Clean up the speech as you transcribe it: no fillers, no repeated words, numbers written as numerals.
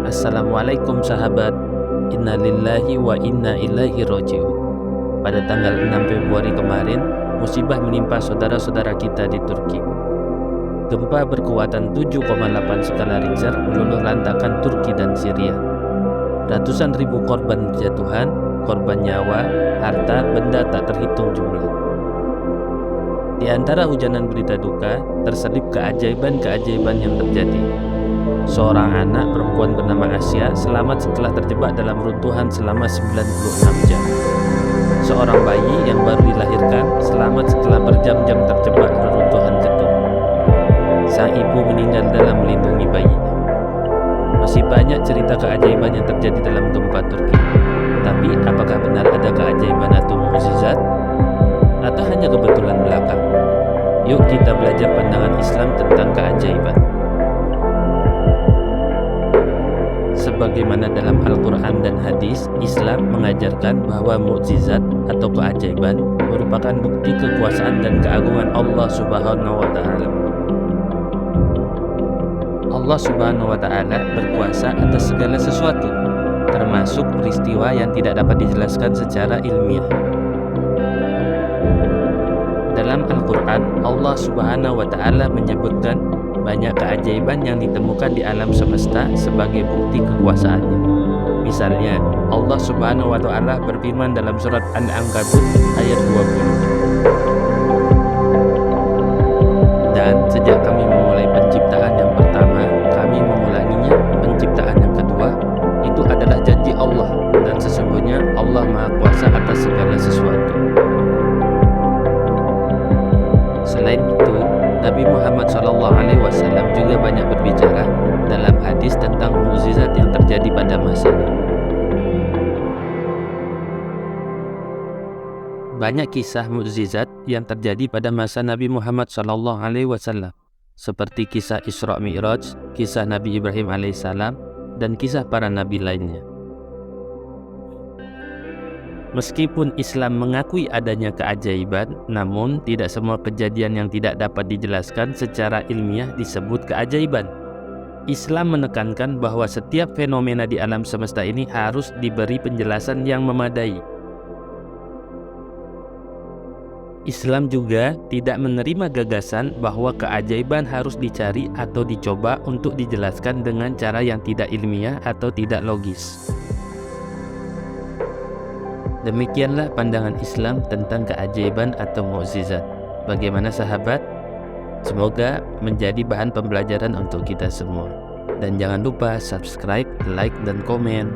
Assalamualaikum sahabat. Inna lillahi wa inna ilaihi raji'un. Pada tanggal 6 Februari kemarin, musibah menimpa saudara-saudara kita di Turki. Gempa berkekuatan 7,8 skala Richter meluluh lantakkan Turki dan Syria. Ratusan ribu korban berjatuhan, korban nyawa, harta, benda tak terhitung jumlah. Di antara hujanan berita duka, terselip keajaiban-keajaiban yang terjadi. Seorang anak perempuan bernama Asia selamat setelah terjebak dalam runtuhan selama 96 jam. Seorang bayi yang baru dilahirkan selamat setelah berjam-jam terjebak reruntuhan gedung. Sang ibu meninggal dalam melindungi bayinya. Masih banyak cerita keajaiban yang terjadi dalam gempa Turki. Tapi apakah benar ada keajaiban atau mukjizat? Atau hanya kebetulan belaka? Yuk kita belajar pandangan Islam tentang keajaiban. Sebagaimana dalam Al-Quran dan hadis, Islam mengajarkan bahwa mukjizat atau keajaiban merupakan bukti kekuasaan dan keagungan Allah Subhanahu wa Ta'ala. Allah Subhanahu wa Ta'ala berkuasa atas segala sesuatu, termasuk peristiwa yang tidak dapat dijelaskan secara ilmiah. Dalam Al-Quran, Allah Subhanahu wa Ta'ala menyebutkan banyak keajaiban yang ditemukan di alam semesta sebagai bukti kekuasaannya. Misalnya, Allah Subhanahu wa Ta'ala berfirman dalam surat An-Ankabut ayat 20. Dan sejak kami memulai penciptaan yang pertama, kami mengulanginya penciptaan yang kedua. Itu adalah janji Allah, dan sesungguhnya Allah Maha Kuasa atas segala sesuatu. Selain itu, Nabi Muhammad SAW juga banyak berbicara dalam hadis tentang mukjizat yang terjadi pada masanya. Banyak kisah mukjizat yang terjadi pada masa Nabi Muhammad SAW, seperti kisah Isra Mi'raj, kisah Nabi Ibrahim alaihissalam, dan kisah para nabi lainnya. Meskipun Islam mengakui adanya keajaiban, namun tidak semua kejadian yang tidak dapat dijelaskan secara ilmiah disebut keajaiban. Islam menekankan bahwa setiap fenomena di alam semesta ini harus diberi penjelasan yang memadai. Islam juga tidak menerima gagasan bahwa keajaiban harus dicari atau dicoba untuk dijelaskan dengan cara yang tidak ilmiah atau tidak logis. Demikianlah pandangan Islam tentang keajaiban atau mukjizat. Bagaimana sahabat? Semoga menjadi bahan pembelajaran untuk kita semua. Dan jangan lupa subscribe, like, dan komen.